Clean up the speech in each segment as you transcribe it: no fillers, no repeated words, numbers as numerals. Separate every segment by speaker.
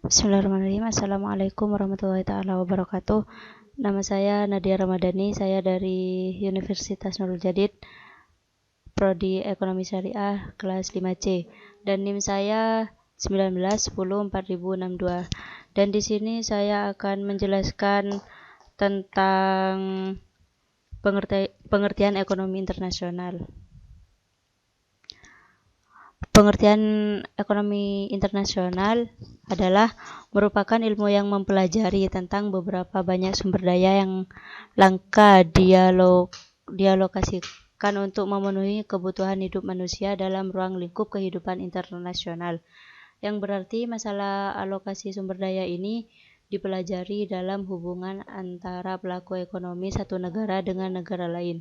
Speaker 1: Bismillahirrahmanirrahim. Assalamualaikum warahmatullahi taala wabarakatuh. Nama saya Nadia Ramadhani, saya dari Universitas Nurul Jadid, Prodi Ekonomi Syariah kelas 5C. Dan NIM saya 19104062. Dan di sini saya akan menjelaskan tentang pengertian ekonomi internasional. Pengertian ekonomi internasional adalah merupakan ilmu yang mempelajari tentang beberapa banyak sumber daya yang langka dialokasikan untuk memenuhi kebutuhan hidup manusia dalam ruang lingkup kehidupan internasional. Yang berarti masalah alokasi sumber daya ini dipelajari dalam hubungan antara pelaku ekonomi satu negara dengan negara lain.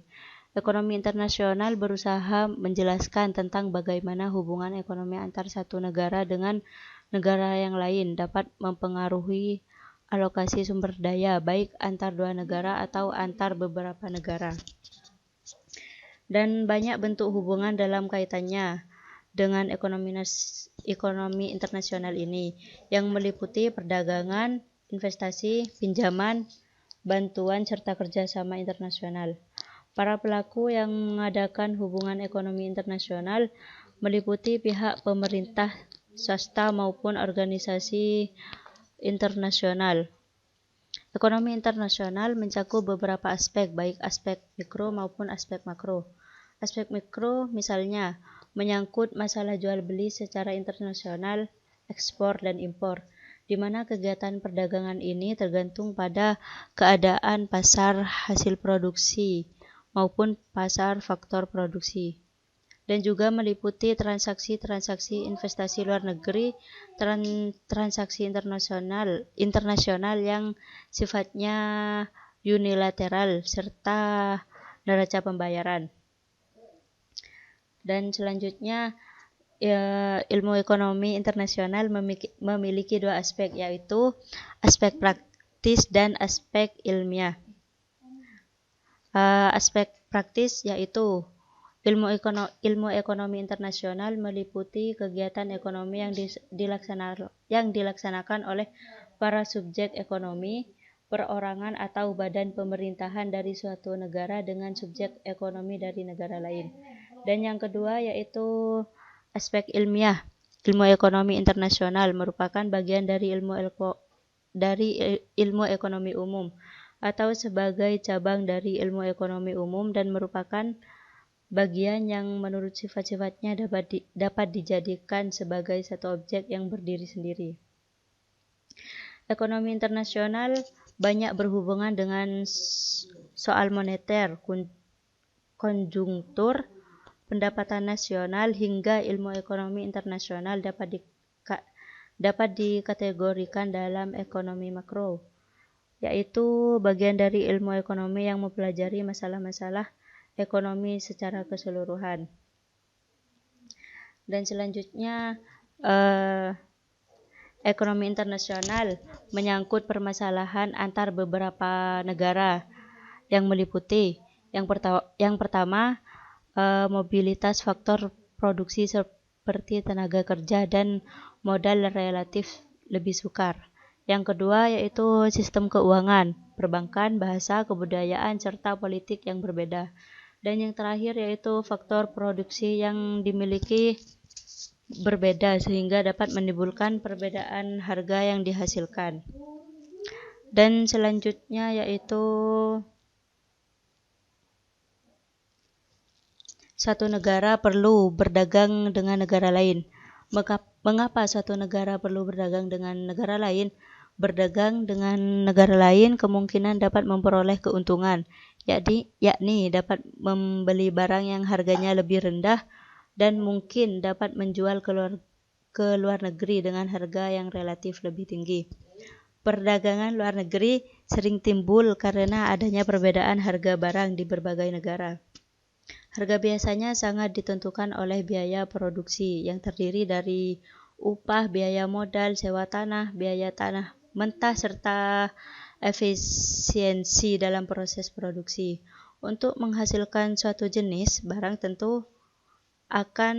Speaker 1: Ekonomi internasional berusaha menjelaskan tentang bagaimana hubungan ekonomi antar satu negara dengan negara yang lain dapat mempengaruhi alokasi sumber daya, baik antar dua negara atau antar beberapa negara. Dan banyak bentuk hubungan dalam kaitannya dengan ekonomi internasional ini, yang meliputi perdagangan, investasi, pinjaman, bantuan, serta kerjasama internasional. Para pelaku yang mengadakan hubungan ekonomi internasional meliputi pihak pemerintah, swasta maupun organisasi internasional. Ekonomi internasional mencakup beberapa aspek, baik aspek mikro maupun aspek makro. Aspek mikro misalnya menyangkut masalah jual beli secara internasional, ekspor dan impor, di mana kegiatan perdagangan ini tergantung pada keadaan pasar hasil produksi maupun pasar faktor produksi, dan juga meliputi transaksi-transaksi investasi luar negeri, transaksi internasional yang sifatnya unilateral, serta neraca pembayaran. Dan selanjutnya, ilmu ekonomi internasional memiliki dua aspek, yaitu aspek praktis dan aspek ilmiah. Aspek praktis yaitu ilmu ekonomi internasional meliputi kegiatan ekonomi yang dilaksanakan oleh para subjek ekonomi, perorangan atau badan pemerintahan dari suatu negara dengan subjek ekonomi dari negara lain. Dan yang kedua yaitu aspek ilmiah. Ilmu ekonomi internasional merupakan bagian dari ilmu ekonomi umum, atau sebagai cabang dari ilmu ekonomi umum, dan merupakan bagian yang menurut sifat-sifatnya dapat dijadikan sebagai satu objek yang berdiri sendiri. Ekonomi internasional banyak berhubungan dengan soal moneter, konjungtur, pendapatan nasional, hingga ilmu ekonomi internasional dapat dikategorikan dalam ekonomi makro, yaitu bagian dari ilmu ekonomi yang mempelajari masalah-masalah ekonomi secara keseluruhan. Dan selanjutnya, ekonomi internasional menyangkut permasalahan antar beberapa negara yang meliputi yang pertama, mobilitas faktor produksi seperti tenaga kerja dan modal relatif lebih sukar. Yang kedua yaitu sistem keuangan, perbankan, bahasa, kebudayaan, serta politik yang berbeda. Dan yang terakhir yaitu faktor produksi yang dimiliki berbeda sehingga dapat menimbulkan perbedaan harga yang dihasilkan. Dan selanjutnya yaitu satu negara perlu berdagang dengan negara lain. Mengapa suatu negara perlu berdagang dengan negara lain? Berdagang dengan negara lain kemungkinan dapat memperoleh keuntungan, yakni dapat membeli barang yang harganya lebih rendah dan mungkin dapat menjual ke luar negeri dengan harga yang relatif lebih tinggi. Perdagangan luar negeri sering timbul karena adanya perbedaan harga barang di berbagai negara. Harga biasanya sangat ditentukan oleh biaya produksi yang terdiri dari upah, biaya modal, sewa tanah, biaya tanah mentah, serta efisiensi dalam proses produksi. Untuk menghasilkan suatu jenis barang tentu akan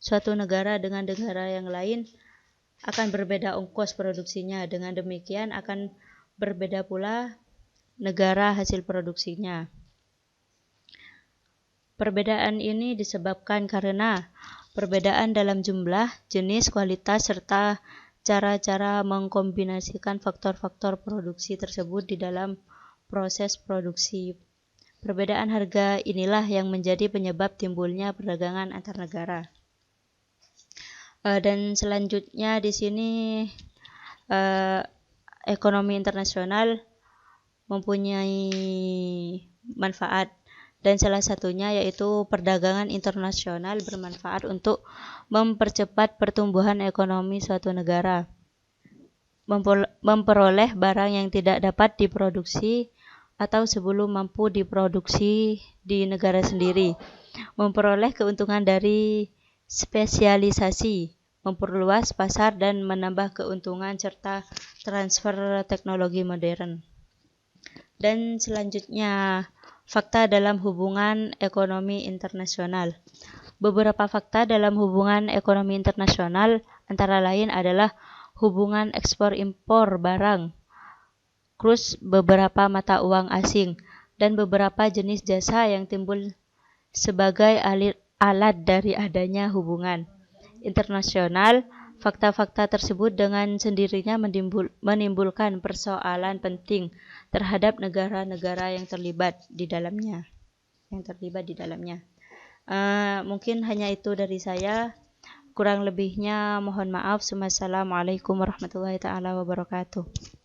Speaker 1: suatu negara dengan negara yang lain akan berbeda ongkos produksinya. Dengan demikian akan berbeda pula negara hasil produksinya. Perbedaan ini disebabkan karena perbedaan dalam jumlah, jenis, kualitas, serta cara-cara mengkombinasikan faktor-faktor produksi tersebut di dalam proses produksi. Perbedaan harga inilah yang menjadi penyebab timbulnya perdagangan antar negara. Dan selanjutnya di sini ekonomi internasional mempunyai manfaat, dan salah satunya yaitu perdagangan internasional bermanfaat untuk mempercepat pertumbuhan ekonomi suatu negara, memperoleh barang yang tidak dapat diproduksi atau sebelum mampu diproduksi di negara sendiri, memperoleh keuntungan dari spesialisasi, memperluas pasar dan menambah keuntungan serta transfer teknologi modern. Dan selanjutnya, fakta dalam hubungan ekonomi internasional. Beberapa fakta dalam hubungan ekonomi internasional antara lain adalah hubungan ekspor-impor barang, kurs beberapa mata uang asing, dan beberapa jenis jasa yang timbul sebagai alat dari adanya hubungan internasional. Fakta-fakta tersebut dengan sendirinya menimbulkan persoalan penting terhadap negara-negara yang terlibat di dalamnya. Mungkin hanya itu dari saya. Kurang lebihnya mohon maaf. Wassalamualaikum warahmatullahi taala wabarakatuh.